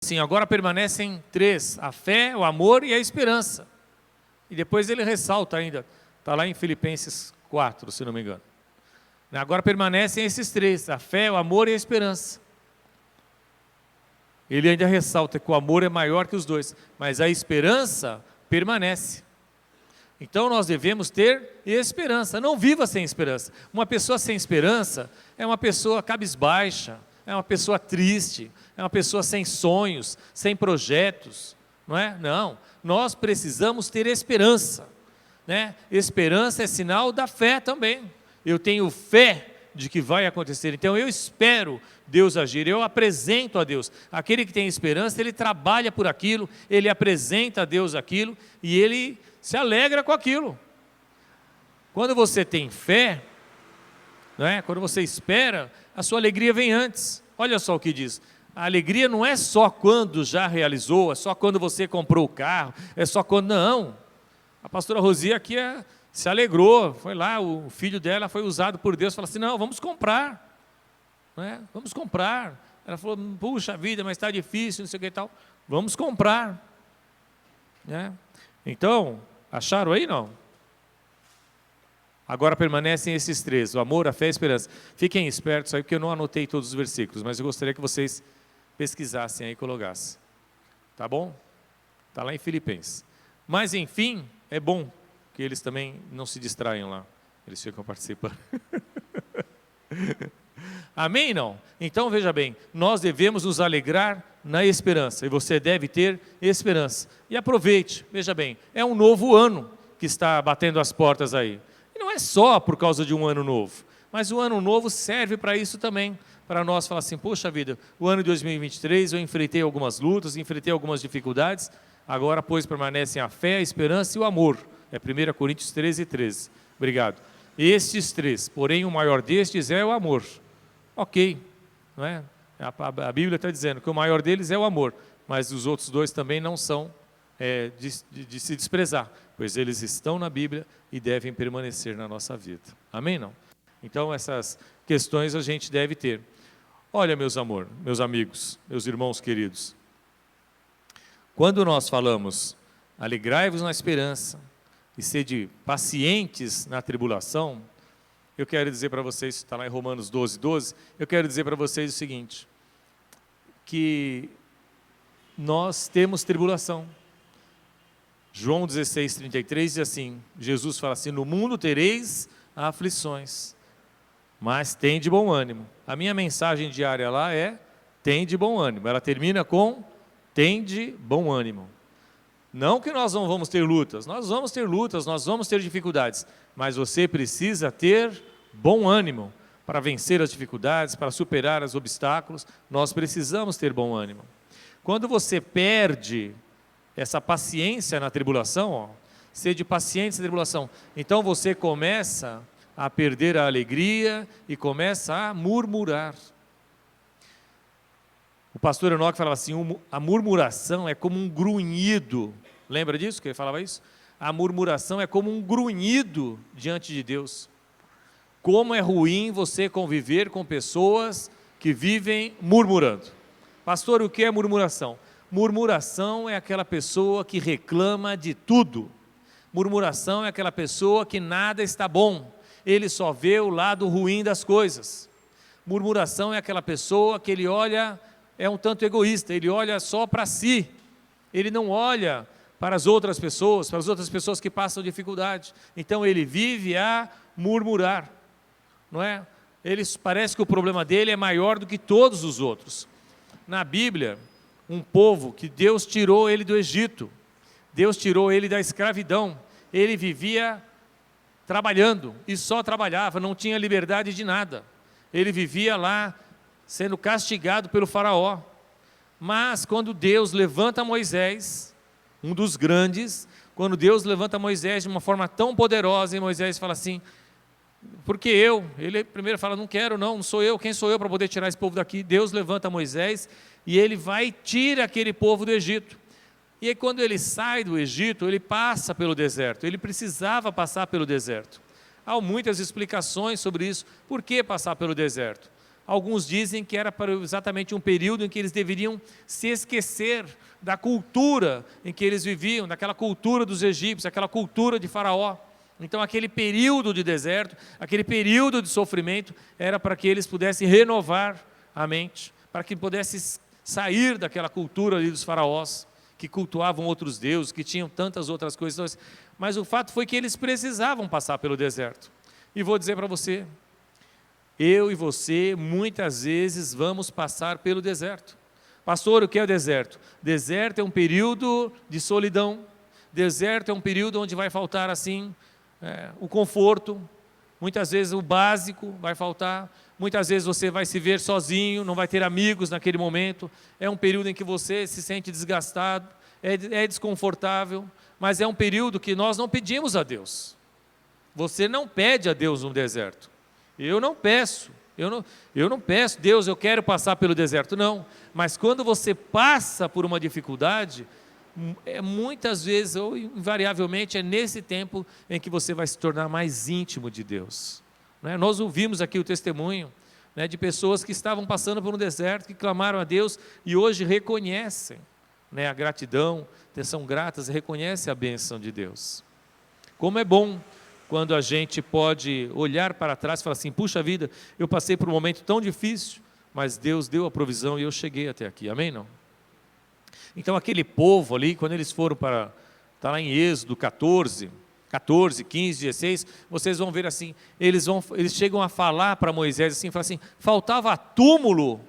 assim, agora permanecem três, a fé, o amor e a esperança. E depois ele ressalta ainda, está lá em Filipenses 4, se não me engano. Agora permanecem esses três, a fé, o amor e a esperança. Ele ainda ressalta que o amor é maior que os dois, mas a esperança permanece. Então nós devemos ter esperança, não viva sem esperança. Uma pessoa sem esperança é uma pessoa cabisbaixa, é uma pessoa triste, é uma pessoa sem sonhos, sem projetos, não é? Não, nós precisamos ter esperança, né? Esperança é sinal da fé também. Eu tenho fé de que vai acontecer, então eu espero Deus agir, eu apresento a Deus. Aquele que tem esperança, ele trabalha por aquilo, ele apresenta a Deus aquilo e ele se alegra com aquilo. Quando você tem fé, não é? Quando você espera, a sua alegria vem antes. Olha só o que diz, a alegria não é só quando já realizou, é só quando você comprou o carro, é só quando, não. A pastora Rosia aqui se alegrou, foi lá, o filho dela foi usado por Deus, falou assim, não, vamos comprar, não é? Vamos comprar. Ela falou, puxa vida, mas está difícil, não sei o que e tal, vamos comprar, né? Então, acharam aí não? Agora permanecem esses três, o amor, a fé e a esperança. Fiquem espertos aí, porque eu não anotei todos os versículos, mas eu gostaria que vocês pesquisassem aí e colocassem, tá bom? Está lá em Filipenses. Mas enfim, é bom que eles também não se distraiam lá, eles ficam participando. Amém, não? Então veja bem, nós devemos nos alegrar na esperança, e você deve ter esperança. E aproveite, veja bem, é um novo ano que está batendo as portas aí. E não é só por causa de um ano novo, mas o ano novo serve para isso também, para nós falar assim, poxa vida, o ano de 2023 eu enfrentei algumas lutas, enfrentei algumas dificuldades, agora pois permanecem a fé, a esperança e o amor. É 1 Coríntios 13, 13. Obrigado. Estes três, porém o maior destes é o amor. Ok, não é? A Bíblia está dizendo que o maior deles é o amor, mas os outros dois também não são de se desprezar, pois eles estão na Bíblia e devem permanecer na nossa vida. Amém, não? Então essas questões a gente deve ter. Olha, meus amigos, meus irmãos queridos, quando nós falamos, alegrai-vos na esperança, e sede pacientes na tribulação, eu quero dizer para vocês, está lá em Romanos 12, 12, eu quero dizer para vocês o seguinte, que nós temos tribulação. João 16, 33 diz assim, Jesus fala assim, no mundo tereis aflições, mas tem de bom ânimo. A minha mensagem diária lá é, tem de bom ânimo, ela termina com, tem de bom ânimo. Não que nós não vamos ter lutas, nós vamos ter dificuldades, mas você precisa ter bom ânimo para vencer as dificuldades, para superar os obstáculos, nós precisamos ter bom ânimo. Quando você perde essa paciência na tribulação, sede paciente na tribulação, então você começa a perder a alegria e começa a murmurar. O pastor Enoque falava assim, a murmuração é como um grunhido. Lembra disso que ele falava isso? A murmuração é como um grunhido diante de Deus. Como é ruim você conviver com pessoas que vivem murmurando. Pastor, o que é murmuração? Murmuração é aquela pessoa que reclama de tudo. Murmuração é aquela pessoa que nada está bom. Ele só vê o lado ruim das coisas. Murmuração é aquela pessoa que ele olha, é um tanto egoísta, ele olha só para si. Ele não olha para as outras pessoas que passam dificuldade. Então ele vive a murmurar, não é? Parece que o problema dele é maior do que todos os outros. Na Bíblia, um povo que Deus tirou ele do Egito, Deus tirou ele da escravidão, ele vivia trabalhando e só trabalhava, não tinha liberdade de nada. Ele vivia lá sendo castigado pelo faraó. Mas quando Deus levanta Moisés, um dos grandes, quando Deus levanta Moisés de uma forma tão poderosa, e Moisés fala assim, porque ele primeiro fala, não sou eu, quem sou eu para poder tirar esse povo daqui? Deus levanta Moisés e ele vai e tira aquele povo do Egito. E aí quando ele sai do Egito, ele passa pelo deserto, ele precisava passar pelo deserto. Há muitas explicações sobre isso, por que passar pelo deserto? Alguns dizem que era para exatamente um período em que eles deveriam se esquecer da cultura em que eles viviam, daquela cultura dos egípcios, aquela cultura de Faraó. Então aquele período de deserto, aquele período de sofrimento, era para que eles pudessem renovar a mente, para que pudessem sair daquela cultura ali dos faraós, que cultuavam outros deuses, que tinham tantas outras coisas. Mas o fato foi que eles precisavam passar pelo deserto. E vou dizer para você, eu e você, muitas vezes vamos passar pelo deserto. Pastor, o que é o deserto? Deserto é um período de solidão. Deserto é um período onde vai faltar assim, o conforto. Muitas vezes o básico vai faltar. Muitas vezes você vai se ver sozinho, não vai ter amigos naquele momento. É um período em que você se sente desgastado, é desconfortável, mas é um período que nós não pedimos a Deus. Você não pede a Deus no deserto. Eu não peço, eu não peço, Deus, eu quero passar pelo deserto, não. Mas quando você passa por uma dificuldade, muitas vezes, ou invariavelmente, é nesse tempo em que você vai se tornar mais íntimo de Deus. Nós ouvimos aqui o testemunho de pessoas que estavam passando por um deserto, que clamaram a Deus e hoje reconhecem a gratidão, são gratas e reconhecem a bênção de Deus. Como é bom quando a gente pode olhar para trás e falar assim, puxa vida, eu passei por um momento tão difícil, mas Deus deu a provisão e eu cheguei até aqui, amém não? Então aquele povo ali, quando eles foram para, está lá em Êxodo 14, 15, 16, vocês vão ver assim, eles chegam a falar para Moisés assim, falam assim, faltava túmulo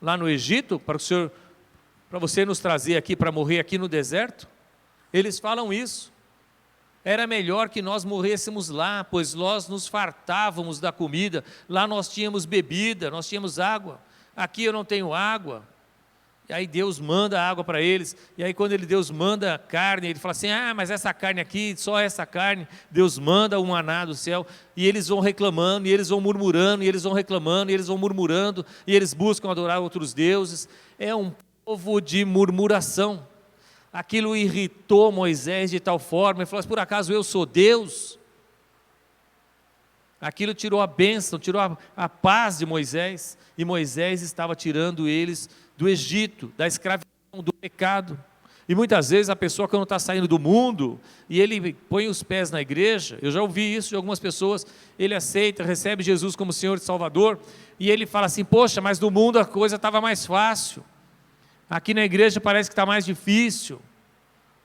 lá no Egito, para você nos trazer aqui, para morrer aqui no deserto? Eles falam isso. Era melhor que nós morrêssemos lá, pois nós nos fartávamos da comida, lá nós tínhamos bebida, nós tínhamos água, aqui eu não tenho água. E aí Deus manda água para eles, e aí quando Deus manda carne, ele fala assim, mas essa carne aqui, só essa carne, Deus manda um maná do céu, e eles vão reclamando, e eles vão murmurando, e eles vão reclamando, e eles vão murmurando, e eles buscam adorar outros deuses. É um povo de murmuração. Aquilo irritou Moisés de tal forma, ele falou assim, por acaso eu sou Deus? Aquilo tirou a bênção, tirou a paz de Moisés, e Moisés estava tirando eles do Egito, da escravidão, do pecado. E muitas vezes a pessoa quando está saindo do mundo, e ele põe os pés na igreja, eu já ouvi isso de algumas pessoas, ele aceita, recebe Jesus como Senhor e Salvador, e ele fala assim, poxa, mas no mundo a coisa estava mais fácil, aqui na igreja parece que está mais difícil.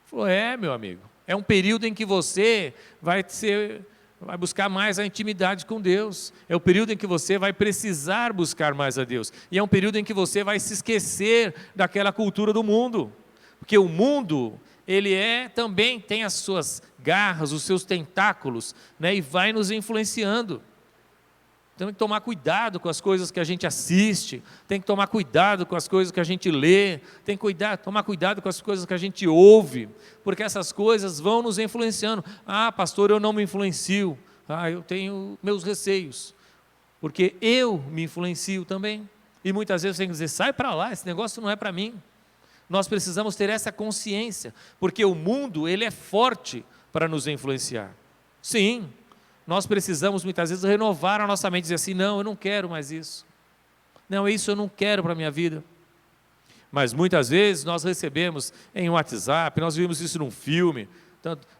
Falou, meu amigo, é um período em que você vai buscar mais a intimidade com Deus, é o período em que você vai precisar buscar mais a Deus, e é um período em que você vai se esquecer daquela cultura do mundo, porque o mundo, ele também tem as suas garras, os seus tentáculos, e vai nos influenciando. Tem que tomar cuidado com as coisas que a gente assiste, tem que tomar cuidado com as coisas que a gente lê, tem que tomar cuidado com as coisas que a gente ouve, porque essas coisas vão nos influenciando. Pastor, eu não me influencio, eu tenho meus receios, porque eu me influencio também, e muitas vezes você tem que dizer, sai para lá, esse negócio não é para mim. Nós precisamos ter essa consciência, porque o mundo, ele é forte para nos influenciar. Sim, nós precisamos muitas vezes renovar a nossa mente, dizer assim, não, eu não quero mais isso. Não, isso eu não quero para a minha vida. Mas muitas vezes nós recebemos em WhatsApp, nós vimos isso num filme,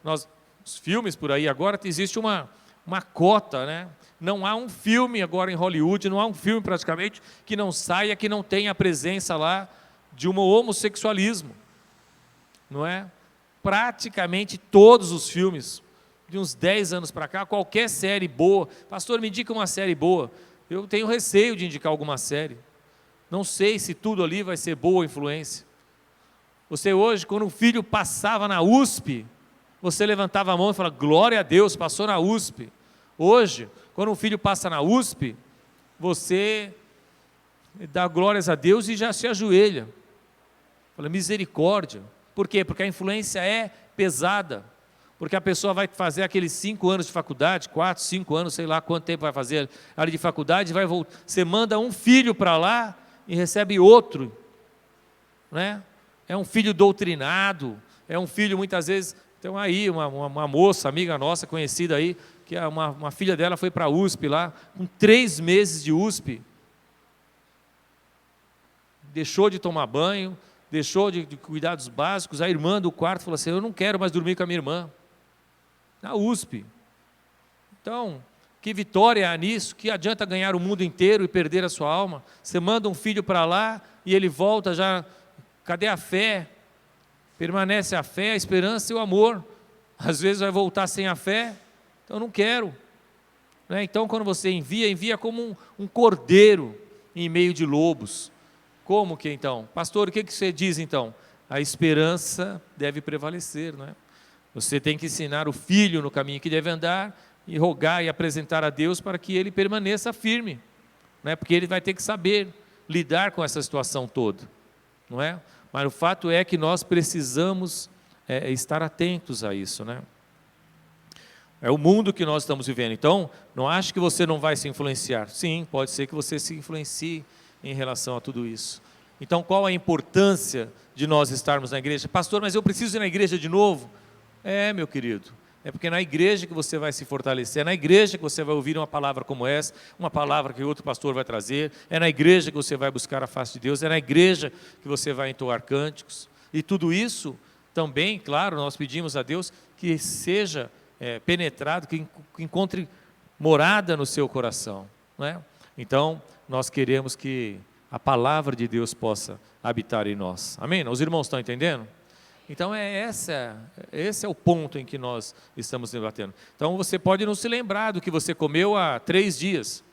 os filmes por aí, agora existe uma cota, Não há um filme agora em Hollywood, não há um filme praticamente que não saia, que não tenha a presença lá de um homossexualismo. Não é? Praticamente todos os filmes, de uns 10 anos para cá, qualquer série boa, pastor, me indica uma série boa, eu tenho receio de indicar alguma série, não sei se tudo ali vai ser boa influência. Você hoje, quando um filho passava na USP, você levantava a mão e falava, glória a Deus, passou na USP. Hoje, quando um filho passa na USP, você dá glórias a Deus e já se ajoelha, fala, misericórdia. Por quê? Porque a influência é pesada, porque a pessoa vai fazer aqueles 5 anos de faculdade, 4, 5 anos, sei lá quanto tempo vai fazer ali de faculdade, vai voltar. Você manda um filho para lá e recebe outro, É um filho doutrinado, é um filho muitas vezes, então aí uma moça, amiga nossa, conhecida aí, que uma filha dela foi para a USP lá, com 3 meses de USP, deixou de tomar banho, deixou de cuidados básicos, a irmã do quarto falou assim, eu não quero mais dormir com a minha irmã, na USP. Então, que vitória há nisso? Que adianta ganhar o mundo inteiro e perder a sua alma? Você manda um filho para lá e ele volta já, cadê a fé? Permanece a fé, a esperança e o amor. Às vezes vai voltar sem a fé, então não quero. Então quando você envia como um cordeiro em meio de lobos. Como que então? Pastor, o que você diz então? A esperança deve prevalecer, não é? Você tem que ensinar o filho no caminho que deve andar e rogar e apresentar a Deus para que ele permaneça firme, não é? Porque ele vai ter que saber lidar com essa situação toda, não é? Mas o fato é que nós precisamos estar atentos a isso, né? É o mundo que nós estamos vivendo. Então, não ache que você não vai se influenciar. Sim, pode ser que você se influencie em relação a tudo isso. Então, qual a importância de nós estarmos na igreja? Pastor, mas eu preciso ir na igreja de novo? Meu querido, é porque é na igreja que você vai se fortalecer, é na igreja que você vai ouvir uma palavra como essa, uma palavra que outro pastor vai trazer, é na igreja que você vai buscar a face de Deus, é na igreja que você vai entoar cânticos. E tudo isso também, claro, nós pedimos a Deus que seja penetrado, que encontre morada no seu coração, não é? Então, nós queremos que a palavra de Deus possa habitar em nós. Amém? Os irmãos estão entendendo? Então, esse é o ponto em que nós estamos debatendo. Então, você pode não se lembrar do que você comeu há 3 dias.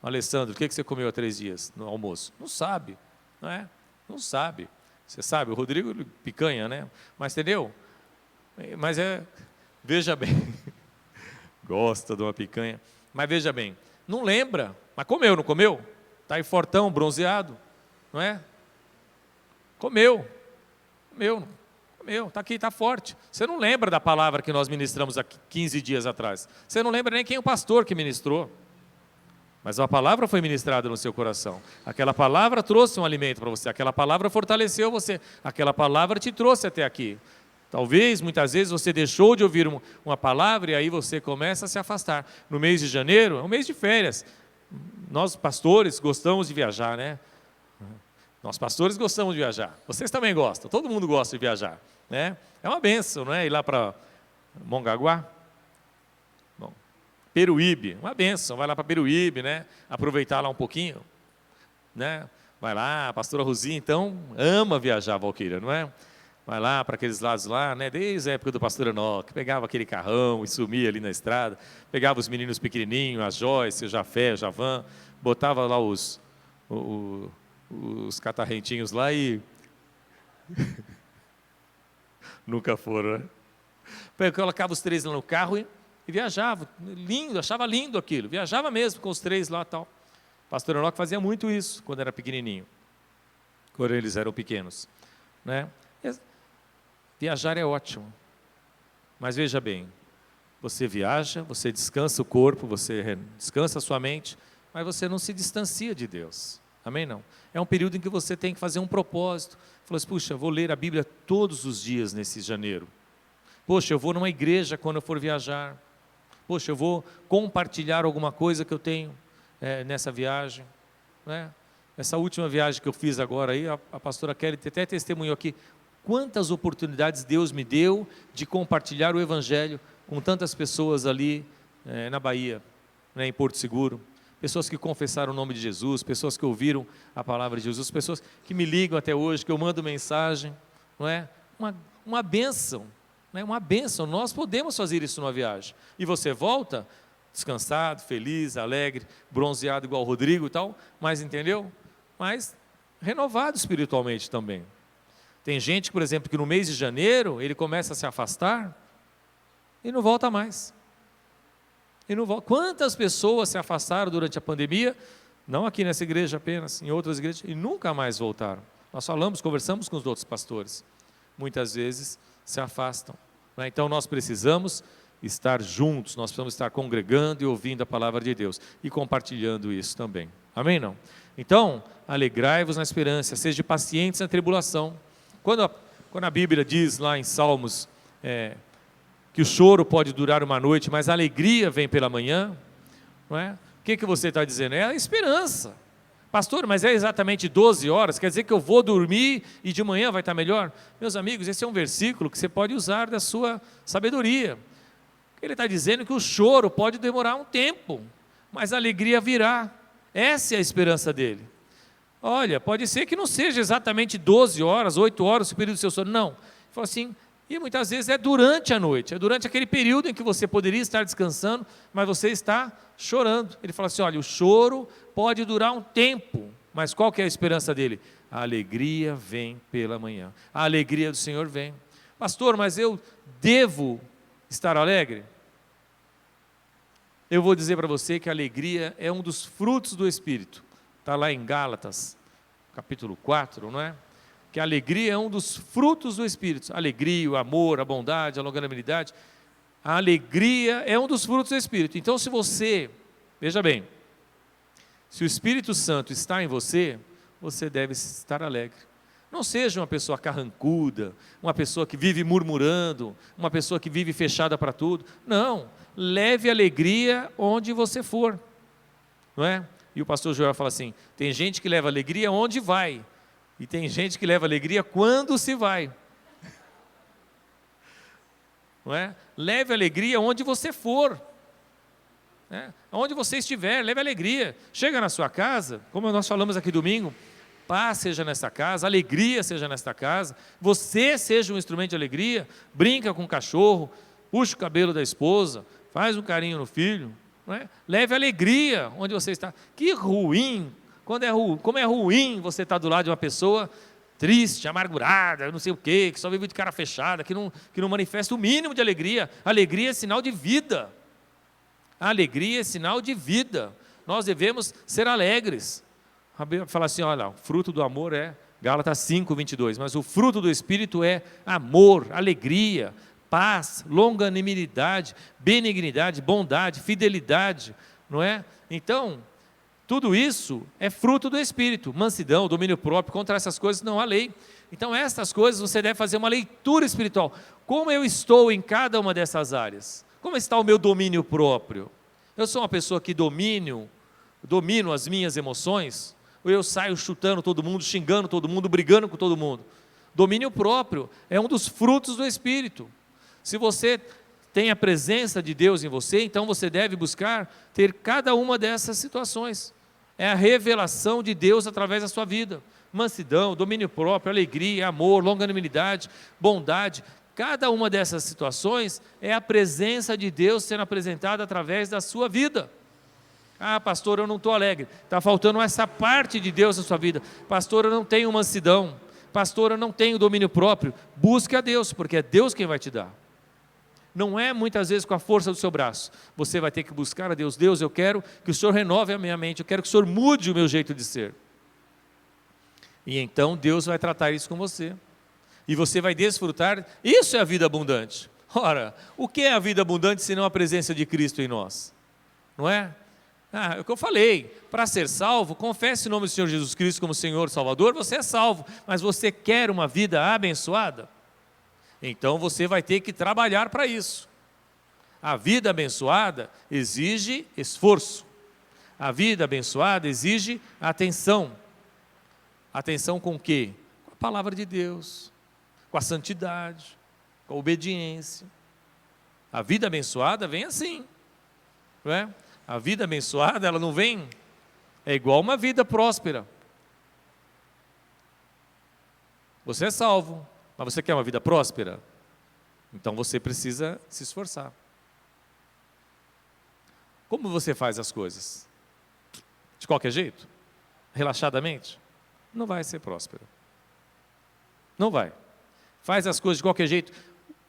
Alessandro, o que você comeu há 3 dias no almoço? Não sabe, não é? Não sabe. Você sabe, o Rodrigo picanha, né? Mas entendeu? Mas veja bem, gosta de uma picanha, mas veja bem, não lembra, mas comeu, não comeu? Está aí fortão, bronzeado, não é? Comeu, está aqui, está forte. Você não lembra da palavra que nós ministramos há 15 dias atrás, você não lembra nem quem é o pastor que ministrou, mas a palavra foi ministrada no seu coração, aquela palavra trouxe um alimento para você, aquela palavra fortaleceu você, aquela palavra te trouxe até aqui. Talvez, muitas vezes, você deixou de ouvir uma palavra e aí você começa a se afastar. No mês de janeiro, é um mês de férias. Nós, pastores, gostamos de viajar, né? Nós, pastores, gostamos de viajar. Vocês também gostam, todo mundo gosta de viajar, né? É uma bênção, não é? Ir lá para Mongaguá. Bom, Peruíbe, uma bênção. Vai lá para Peruíbe, né? Aproveitar lá um pouquinho, né? Vai lá, a pastora Rosinha, então, ama viajar, Valquíria, não é? Vai lá para aqueles lados lá, né? Desde a época do pastor Enoque, pegava aquele carrão e sumia ali na estrada, pegava os meninos pequenininhos, a Joyce, o Jafé, o Javan, botava lá os catarrentinhos lá e... Nunca foram, né? Colocava os 3 lá no carro e viajava, lindo, achava lindo aquilo, viajava mesmo com os 3 lá e tal. O pastor Enoque fazia muito isso quando era pequenininho, quando eles eram pequenos, né? Viajar é ótimo, mas veja bem, você viaja, você descansa o corpo, você descansa a sua mente, mas você não se distancia de Deus, amém? Não, é um período em que você tem que fazer um propósito, falou assim, puxa, vou ler a Bíblia todos os dias nesse janeiro, poxa, eu vou numa igreja quando eu for viajar, poxa, eu vou compartilhar alguma coisa que eu tenho nessa viagem, né? Essa última viagem que eu fiz agora aí, a pastora Kelly até testemunhou aqui, quantas oportunidades Deus me deu de compartilhar o Evangelho com tantas pessoas ali na Bahia, né, em Porto Seguro, pessoas que confessaram o nome de Jesus, pessoas que ouviram a palavra de Jesus, pessoas que me ligam até hoje, que eu mando mensagem, não é? Uma bênção, né? Uma bênção, nós podemos fazer isso numa viagem, e você volta descansado, feliz, alegre, bronzeado igual o Rodrigo e tal, mas entendeu? Mas renovado espiritualmente também. Tem gente, por exemplo, que no mês de janeiro, ele começa a se afastar e não volta mais. E não volta. Quantas pessoas se afastaram durante a pandemia, não aqui nessa igreja apenas, em outras igrejas, e nunca mais voltaram. Nós conversamos com os outros pastores, muitas vezes se afastam, né? Então nós precisamos estar juntos, nós precisamos estar congregando e ouvindo a palavra de Deus, e compartilhando isso também, amém? Não? Então, alegrai-vos na esperança, sejam pacientes na tribulação. Quando a Bíblia diz lá em Salmos que o choro pode durar uma noite, mas a alegria vem pela manhã, não é? O que você está dizendo? É a esperança. Pastor, mas é exatamente 12 horas? Quer dizer que eu vou dormir e de manhã vai estar melhor? Meus amigos, esse é um versículo que você pode usar da sua sabedoria. Ele está dizendo que o choro pode demorar um tempo, mas a alegria virá. Essa é a esperança dele. Olha, pode ser que não seja exatamente 12 horas, 8 horas o período do seu sono. Não. Ele falou assim, e muitas vezes é durante a noite, é durante aquele período em que você poderia estar descansando, mas você está chorando. Ele fala assim, olha, o choro pode durar um tempo, mas qual que é a esperança dele? A alegria vem pela manhã. A alegria do Senhor vem. Pastor, mas eu devo estar alegre? Eu vou dizer para você que a alegria é um dos frutos do Espírito. Está lá em Gálatas, capítulo 4, não é? Que a alegria é um dos frutos do Espírito. A alegria, o amor, a bondade, a longanimidade. A alegria é um dos frutos do Espírito. Então, se você, veja bem, se o Espírito Santo está em você, você deve estar alegre. Não seja uma pessoa carrancuda, uma pessoa que vive murmurando, uma pessoa que vive fechada para tudo. Não, leve alegria onde você for, não é? E o pastor Joel fala assim, tem gente que leva alegria onde vai, e tem gente que leva alegria quando se vai. Não é? Leve alegria onde você for. Onde você estiver, leve alegria. Chega na sua casa, como nós falamos aqui domingo, paz seja nesta casa, alegria seja nesta casa, você seja um instrumento de alegria, brinca com o cachorro, puxa o cabelo da esposa, faz um carinho no filho, não é? Leve alegria onde você está. Que ruim, como é ruim você estar do lado de uma pessoa triste, amargurada, não sei o quê, que só vive de cara fechada, que não manifesta o mínimo de alegria. Alegria é sinal de vida. A alegria é sinal de vida. Nós devemos ser alegres. A Bíblia fala assim, olha, o fruto do amor é Gálatas 5, 22, mas o fruto do Espírito é amor, alegria, paz, longanimidade, benignidade, bondade, fidelidade, não é? Então, tudo isso é fruto do Espírito, mansidão, domínio próprio. Contra essas coisas não há lei. Então, essas coisas você deve fazer uma leitura espiritual. Como eu estou em cada uma dessas áreas? Como está o meu domínio próprio? Eu sou uma pessoa que domino as minhas emoções? Ou eu saio chutando todo mundo, xingando todo mundo, brigando com todo mundo? Domínio próprio é um dos frutos do Espírito. Se você tem a presença de Deus em você, então você deve buscar ter cada uma dessas situações. É a revelação de Deus através da sua vida. Mansidão, domínio próprio, alegria, amor, longanimidade, bondade. Cada uma dessas situações é a presença de Deus sendo apresentada através da sua vida. Ah, pastor, eu não estou alegre. Está faltando essa parte de Deus na sua vida. Pastor, eu não tenho mansidão. Pastor, eu não tenho domínio próprio. Busque a Deus, porque é Deus quem vai te dar. Não é muitas vezes com a força do seu braço. Você vai ter que buscar a Deus. Deus, eu quero que o Senhor renove a minha mente. Eu quero que o Senhor mude o meu jeito de ser. E então Deus vai tratar isso com você. E você vai desfrutar. Isso é a vida abundante. Ora, o que é a vida abundante senão a presença de Cristo em nós? Não é? É o que eu falei, para ser salvo, confesse o nome do Senhor Jesus Cristo como Senhor Salvador, você é salvo, mas você quer uma vida abençoada? Então você vai ter que trabalhar para isso. A vida abençoada exige esforço, a vida abençoada exige atenção. Atenção com o quê? Com a palavra de Deus, com a santidade, com a obediência. A vida abençoada vem assim, não é? A vida abençoada, ela não vem, é igual uma vida próspera. Você é salvo, mas você quer uma vida próspera? Então você precisa se esforçar. Como você faz as coisas? De qualquer jeito? Relaxadamente? Não vai ser próspero. Não vai. Faz as coisas de qualquer jeito.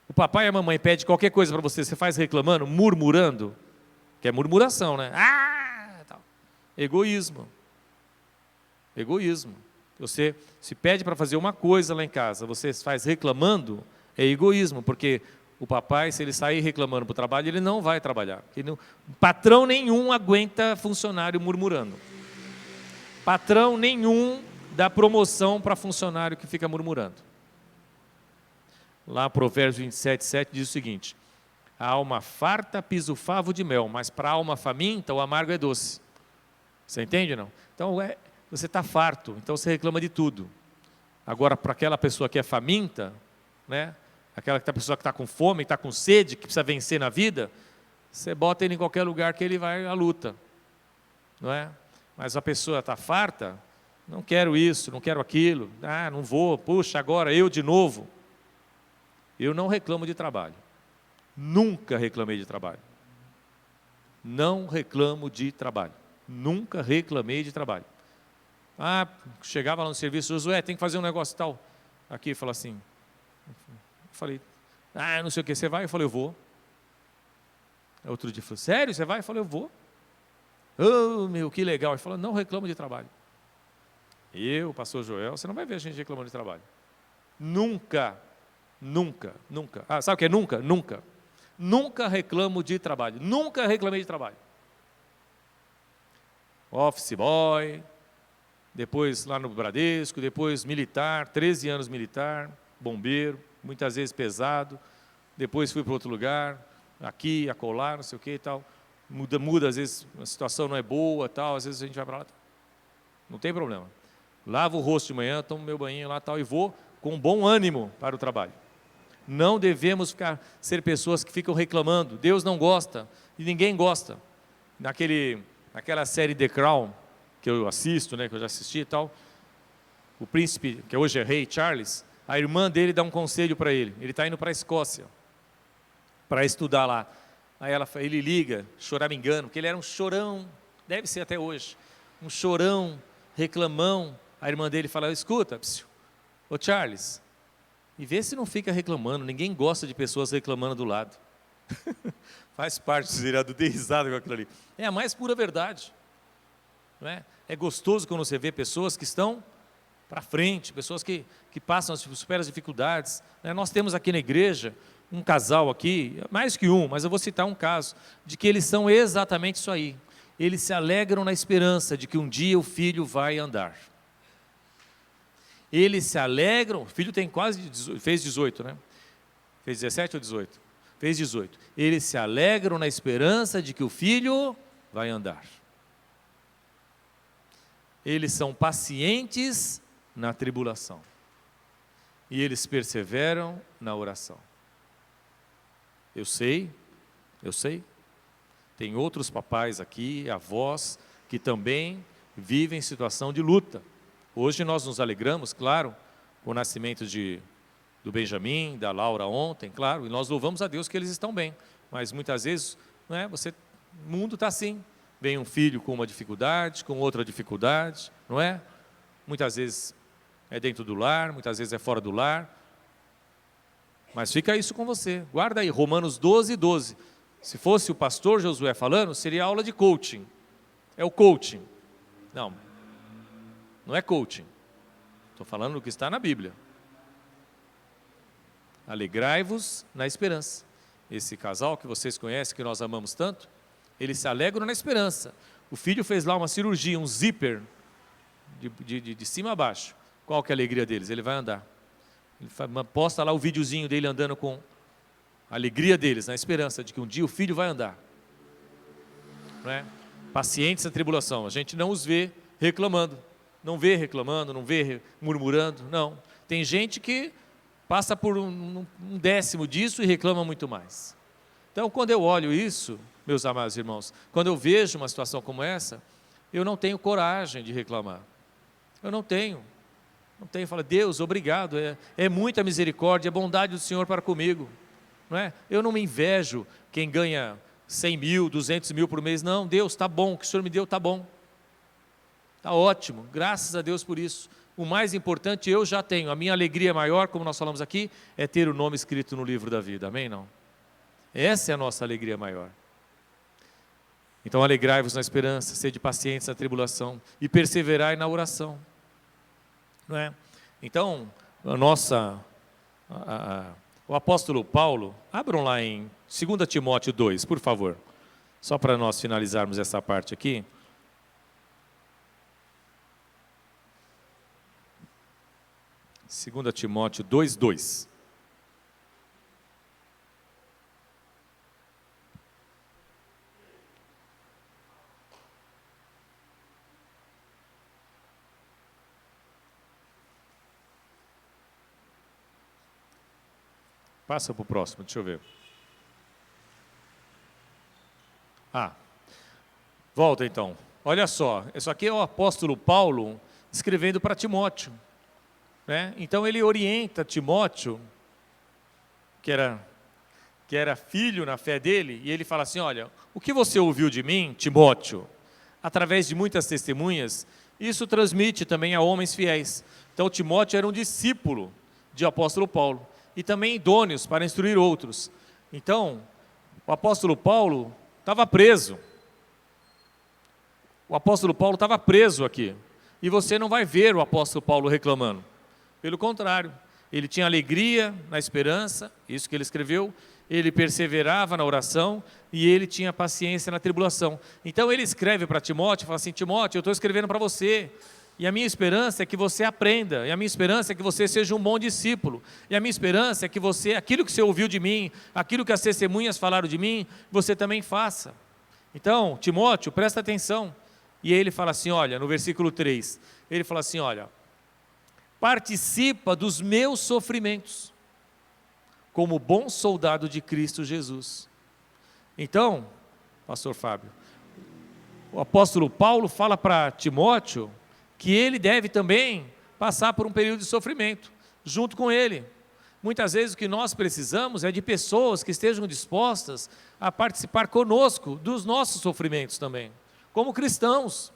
O papai e a mamãe pedem qualquer coisa para você, você faz reclamando, murmurando, que é murmuração, né? Tal. Egoísmo. Egoísmo. Você se pede para fazer uma coisa lá em casa, você faz reclamando, é egoísmo, porque o papai, se ele sair reclamando para o trabalho, ele não vai trabalhar. Patrão nenhum aguenta funcionário murmurando. Patrão nenhum dá promoção para funcionário que fica murmurando. Lá Provérbios 27, 7 diz o seguinte: a alma farta pisa o favo de mel, mas para a alma faminta o amargo é doce. Você entende ou não? Então você está farto, então você reclama de tudo. Agora, para aquela pessoa que é faminta, né? Aquela pessoa que está com fome, está com sede, que precisa vencer na vida, você bota ele em qualquer lugar que ele vai à luta, não é? Mas a pessoa está farta, não quero isso, não quero aquilo, não vou, puxa, agora eu de novo. Eu não reclamo de trabalho, nunca reclamei de trabalho. Não reclamo de trabalho, nunca reclamei de trabalho. Chegava lá no serviço, Josué, tem que fazer um negócio tal. Aqui, fala assim, falei, não sei o que, você vai? Eu falei, eu vou. Outro dia, falou, sério, você vai? Eu falei, eu vou. Oh, meu, que legal. Ele falou, não reclamo de trabalho. Eu, pastor Joel, você não vai ver a gente reclamando de trabalho. Nunca, nunca, nunca. Sabe o que é nunca? Nunca. Nunca reclamo de trabalho. Nunca reclamei de trabalho. Office boy, depois lá no Bradesco, depois militar, 13 anos militar, bombeiro, muitas vezes pesado. Depois fui para outro lugar, aqui, acolá, não sei o que e tal. Muda, às vezes a situação não é boa, tal, às vezes a gente vai para lá. Não tem problema. Lavo o rosto de manhã, tomo meu banho lá tal, e vou com bom ânimo para o trabalho. Não devemos ser pessoas que ficam reclamando. Deus não gosta e ninguém gosta. Naquela série The Crown, que eu assisto, né, que eu já assisti e tal, o príncipe, que hoje é rei, Charles, a irmã dele dá um conselho para ele. Ele está indo para a Escócia para estudar lá. Aí ele liga, choramingando, porque ele era um chorão, deve ser até hoje, um chorão, reclamão. A irmã dele fala, escuta, ô Charles, e vê se não fica reclamando, ninguém gosta de pessoas reclamando do lado. Faz parte, do dei risada com aquilo ali. É a mais pura verdade. Não é? É gostoso quando você vê pessoas que estão para frente, pessoas que passam, superam as dificuldades. Né? Nós temos aqui na igreja um casal aqui, mais que um, mas eu vou citar um caso, de que eles são exatamente isso aí. Eles se alegram na esperança de que um dia o filho vai andar. Eles se alegram, o filho tem fez 18, né? Fez 17 ou 18? Fez 18. Eles se alegram na esperança de que o filho vai andar. Eles são pacientes na tribulação. E eles perseveram na oração. Eu sei. Tem outros papais aqui, avós, que também vivem situação de luta. Hoje nós nos alegramos, claro, com o nascimento do Benjamin, da Laura ontem, claro, e nós louvamos a Deus que eles estão bem. Mas muitas vezes, não é, o mundo está assim. Vem um filho com uma dificuldade, com outra dificuldade, não é? Muitas vezes é dentro do lar, muitas vezes é fora do lar. Mas fica isso com você. Guarda aí, Romanos 12, 12. Se fosse o pastor Josué falando, seria aula de coaching. É o coaching. Não é coaching. Estou falando do que está na Bíblia. Alegrai-vos na esperança. Esse casal que vocês conhecem, que nós amamos tanto, eles se alegram na esperança. O filho fez lá uma cirurgia, um zíper, de cima a baixo. Qual que é a alegria deles? Ele vai andar. Ele posta lá o videozinho dele andando com a alegria deles, na esperança de que um dia o filho vai andar. Não é? Pacientes na tribulação. A gente não os vê reclamando. Não vê reclamando, não vê murmurando, não. Tem gente que passa por um décimo disso e reclama muito mais. Então, quando eu olho isso, meus amados irmãos, quando eu vejo uma situação como essa, eu não tenho coragem de reclamar. Eu não tenho. Falo, Deus, obrigado, é muita misericórdia, é bondade do Senhor para comigo. Não é? Eu não me invejo quem ganha 100 mil, 200 mil por mês. Não, Deus, está bom, o que o Senhor me deu está bom. Está ótimo, graças a Deus por isso. O mais importante eu já tenho. A minha alegria maior, como nós falamos aqui, é ter o nome escrito no livro da vida. Amém? Não? Essa é a nossa alegria maior. Então, alegrai-vos na esperança, sede pacientes na tribulação e perseverai na oração. Não é? Então, o apóstolo Paulo, abram lá em 2 Timóteo 2, por favor, só para nós finalizarmos essa parte aqui. 2 Timóteo 2, 2. Passa para o próximo, deixa eu ver. Volta então. Olha só, isso aqui é o apóstolo Paulo escrevendo para Timóteo, né? Então ele orienta Timóteo, que era filho na fé dele, e ele fala assim, olha, o que você ouviu de mim, Timóteo, através de muitas testemunhas, isso transmite também a homens fiéis. Então Timóteo era um discípulo de apóstolo Paulo, e também idôneos para instruir outros. Então, o apóstolo Paulo estava preso. O apóstolo Paulo estava preso aqui. E você não vai ver o apóstolo Paulo reclamando. Pelo contrário, ele tinha alegria na esperança, isso que ele escreveu, ele perseverava na oração e ele tinha paciência na tribulação. Então ele escreve para Timóteo, fala assim, Timóteo, eu estou escrevendo para você, e a minha esperança é que você aprenda, e a minha esperança é que você seja um bom discípulo, e a minha esperança é que você, aquilo que você ouviu de mim, aquilo que as testemunhas falaram de mim, você também faça. Então, Timóteo, presta atenção. E ele fala assim, olha, no versículo 3, ele fala assim, olha, participa dos meus sofrimentos, como bom soldado de Cristo Jesus. Então, pastor Fábio, o apóstolo Paulo fala para Timóteo que ele deve também passar por um período de sofrimento, junto com ele. Muitas vezes o que nós precisamos é de pessoas que estejam dispostas a participar conosco dos nossos sofrimentos também, como cristãos,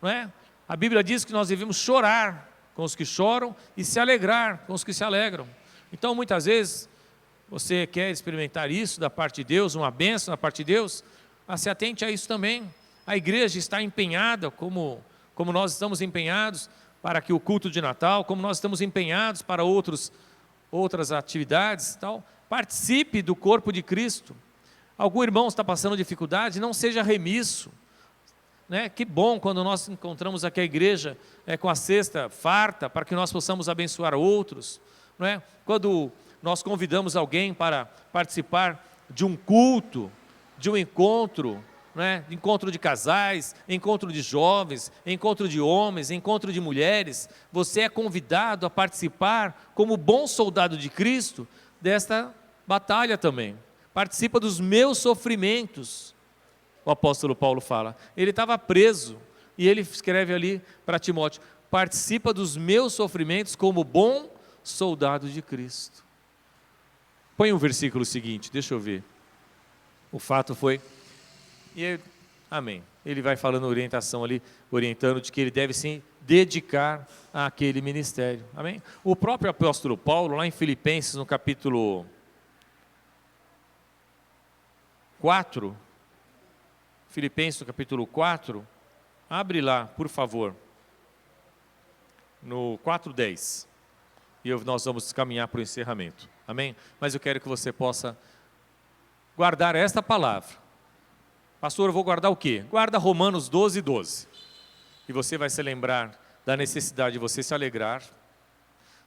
não é? A Bíblia diz que nós devemos chorar com os que choram e se alegrar com os que se alegram. Então, muitas vezes, você quer experimentar isso da parte de Deus, uma bênção da parte de Deus, mas se atente a isso também. A igreja está empenhada, como nós estamos empenhados para que o culto de Natal, como nós estamos empenhados para outras atividades, tal. Participe do corpo de Cristo. Algum irmão está passando dificuldade, não seja remisso, né? Que bom quando nós encontramos aqui a igreja com a cesta farta, para que nós possamos abençoar outros, não é? Quando nós convidamos alguém para participar de um culto, de um encontro, né? Encontro de casais, encontro de jovens, encontro de homens, encontro de mulheres, você é convidado a participar como bom soldado de Cristo desta batalha também. Participa dos meus sofrimentos, o apóstolo Paulo fala. Ele estava preso e ele escreve ali para Timóteo, participa dos meus sofrimentos como bom soldado de Cristo. Põe o versículo seguinte, deixa eu ver. O fato foi... amém. Ele vai falando orientação ali, orientando de que ele deve se dedicar àquele ministério. Amém? O próprio apóstolo Paulo, lá em Filipenses, no capítulo 4, Filipenses no capítulo 4, abre lá, por favor, no 4:10, e nós vamos caminhar para o encerramento. Amém? Mas eu quero que você possa guardar esta palavra. Pastor, eu vou guardar o quê? Guarda Romanos 12:12. E você vai se lembrar da necessidade de você se alegrar,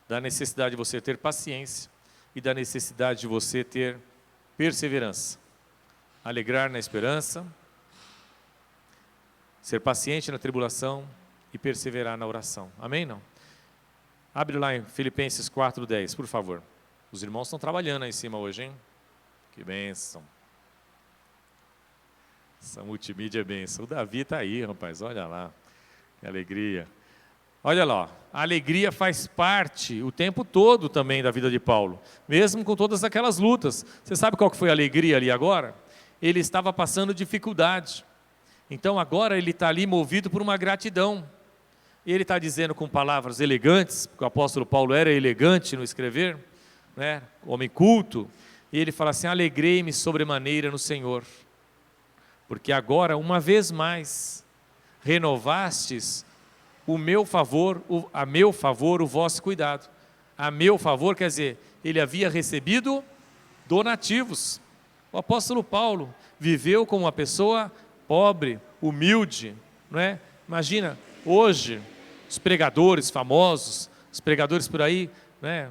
da necessidade de você ter paciência e da necessidade de você ter perseverança. Alegrar na esperança, ser paciente na tribulação e perseverar na oração. Amém? Não? Abre lá em Filipenses 4:10, por favor. Os irmãos estão trabalhando aí em cima hoje, hein? Que bênção. Essa multimídia é bênção. O Davi está aí, rapaz, olha lá. Que alegria. Olha lá, a alegria faz parte o tempo todo também da vida de Paulo, mesmo com todas aquelas lutas. Você sabe qual que foi a alegria ali agora? Ele estava passando dificuldade. Então agora ele está ali movido por uma gratidão. Ele está dizendo com palavras elegantes, porque o apóstolo Paulo era elegante no escrever, né? Homem culto, e ele fala assim, alegrei-me sobremaneira no Senhor, porque agora uma vez mais renovastes a meu favor o vosso cuidado. A meu favor quer dizer, ele havia recebido donativos. O apóstolo Paulo viveu como uma pessoa pobre, humilde, não é? Imagina, hoje, os pregadores famosos, os pregadores por aí, né,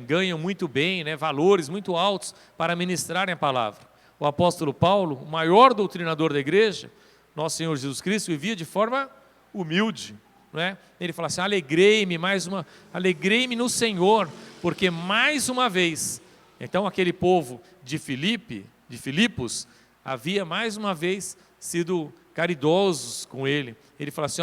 ganham muito bem, né, valores muito altos para ministrarem a palavra. O apóstolo Paulo, o maior doutrinador da igreja, nosso Senhor Jesus Cristo, vivia de forma humilde, não é? Ele fala assim, alegrei-me no Senhor, porque mais uma vez, então aquele povo de Filipos, havia mais uma vez sido caridosos com ele. Ele fala assim,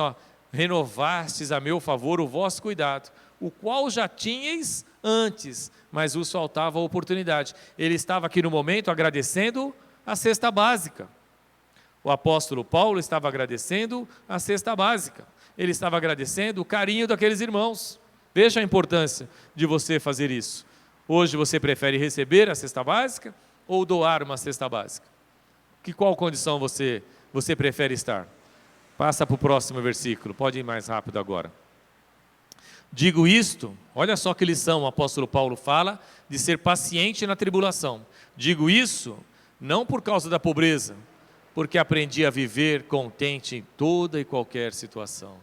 renovastes a meu favor o vosso cuidado, o qual já tinhais antes, mas vos faltava a oportunidade. Ele estava aqui no momento agradecendo a cesta básica. O apóstolo Paulo estava agradecendo a cesta básica. Ele estava agradecendo o carinho daqueles irmãos. Veja a importância de você fazer isso. Hoje você prefere receber a cesta básica ou doar uma cesta básica? Qual condição você prefere estar? Passa para o próximo versículo, pode ir mais rápido agora. Digo isto, olha só que lição o apóstolo Paulo fala de ser paciente na tribulação. Digo isso não por causa da pobreza, porque aprendi a viver contente em toda e qualquer situação.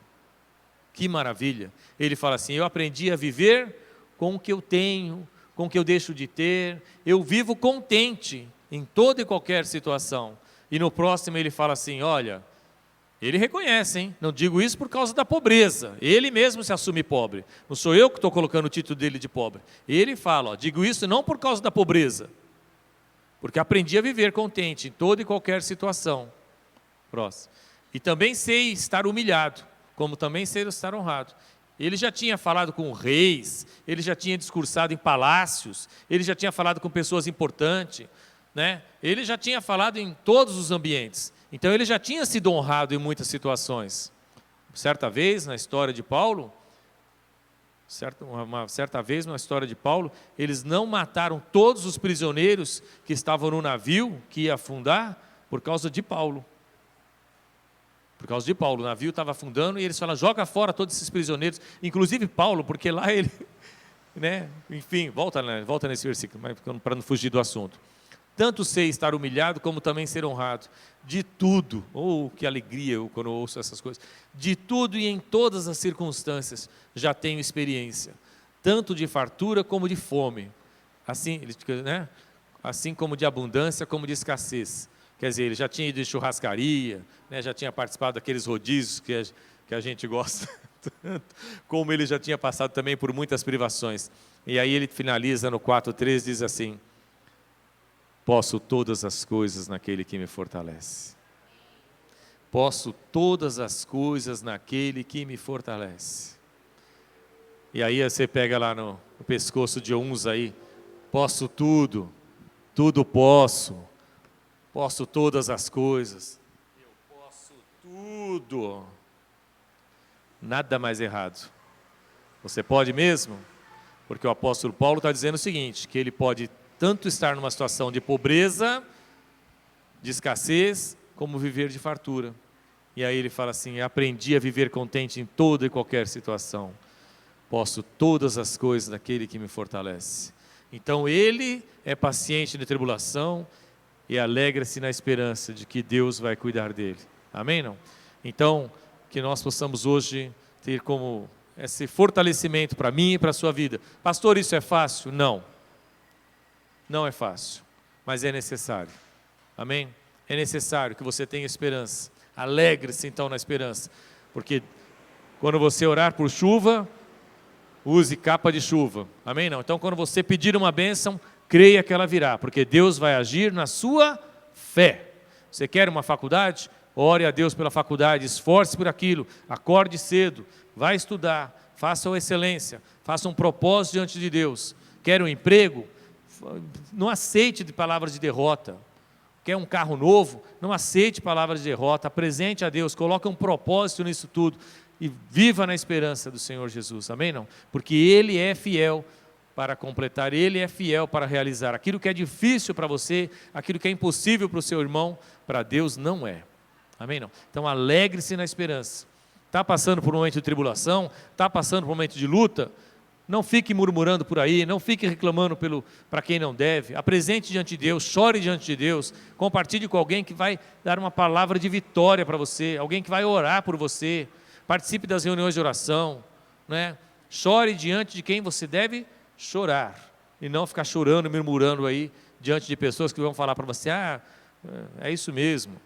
Que maravilha! Ele fala assim, eu aprendi a viver com o que eu tenho, com o que eu deixo de ter, eu vivo contente em toda e qualquer situação. E no próximo ele fala assim, olha, ele reconhece, hein? Não digo isso por causa da pobreza, ele mesmo se assume pobre, não sou eu que estou colocando o título dele de pobre. Ele fala, digo isso não por causa da pobreza, porque aprendi a viver contente em toda e qualquer situação. Próximo. E também sei estar humilhado, como também sei estar honrado. Ele já tinha falado com reis, ele já tinha discursado em palácios, ele já tinha falado com pessoas importantes, né? Ele já tinha falado em todos os ambientes. Então ele já tinha sido honrado em muitas situações. Certa vez na história de Paulo, eles não mataram todos os prisioneiros que estavam no navio que ia afundar por causa de Paulo. Por causa de Paulo, o navio estava afundando e eles falam, joga fora todos esses prisioneiros, inclusive Paulo, porque lá ele, né? Enfim, volta nesse versículo, para não fugir do assunto. Tanto sei estar humilhado, como também ser honrado. De tudo, que alegria quando eu ouço essas coisas. De tudo e em todas as circunstâncias já tenho experiência, tanto de fartura como de fome. Assim, né? Assim como de abundância como de escassez. Quer dizer, ele já tinha ido de churrascaria, né? Já tinha participado daqueles rodízios que a gente gosta tanto, como ele já tinha passado também por muitas privações. E aí ele finaliza no 4:3, diz assim, posso todas as coisas naquele que me fortalece. Posso todas as coisas naquele que me fortalece. E aí você pega lá no pescoço de uns aí, posso tudo, tudo posso todas as coisas, eu posso tudo. Nada mais errado. Você pode mesmo? Porque o apóstolo Paulo está dizendo o seguinte, que ele pode tanto estar numa situação de pobreza, de escassez, como viver de fartura. E aí ele fala assim, aprendi a viver contente em toda e qualquer situação. Posso todas as coisas daquele que me fortalece. Então ele é paciente na tribulação e alegra-se na esperança de que Deus vai cuidar dele. Amém, não? Então, que nós possamos hoje ter como esse fortalecimento para mim e para a sua vida. Pastor, isso é fácil? Não. Não é fácil, mas é necessário. Amém? É necessário que você tenha esperança. Alegre-se então na esperança. Porque quando você orar por chuva, use capa de chuva. Amém? Não. Então quando você pedir uma bênção, creia que ela virá. Porque Deus vai agir na sua fé. Você quer uma faculdade? Ore a Deus pela faculdade, esforce por aquilo. Acorde cedo, vai estudar, faça a excelência, faça um propósito diante de Deus. Quer um emprego? Não aceite de palavras de derrota. Quer um carro novo? Não aceite palavras de derrota. Apresente a Deus, coloque um propósito nisso tudo e viva na esperança do Senhor Jesus. Amém? Não? Porque Ele é fiel para completar, Ele é fiel para realizar. Aquilo que é difícil para você, aquilo que é impossível para o seu irmão, para Deus não é. Amém? Não? Então alegre-se na esperança. Está passando por um momento de tribulação, está passando por um momento de luta, não fique murmurando por aí, não fique reclamando para quem não deve. Apresente diante de Deus, chore diante de Deus, compartilhe com alguém que vai dar uma palavra de vitória para você, alguém que vai orar por você, participe das reuniões de oração, né? Chore diante de quem você deve chorar, e não ficar chorando, murmurando aí, diante de pessoas que vão falar para você, é isso mesmo,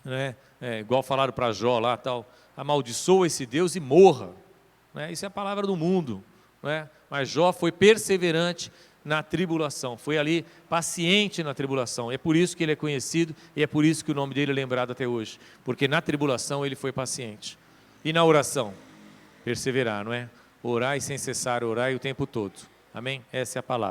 né? Igual falaram para Jó lá, tal, amaldiçoa esse Deus e morra. Né? Isso é a palavra do mundo. Né? Mas Jó foi perseverante na tribulação, foi ali paciente na tribulação. É por isso que ele é conhecido e é por isso que o nome dele é lembrado até hoje. Porque na tribulação ele foi paciente. E na oração? Perseverar, não é? Orar e sem cessar, orar o tempo todo. Amém? Essa é a palavra.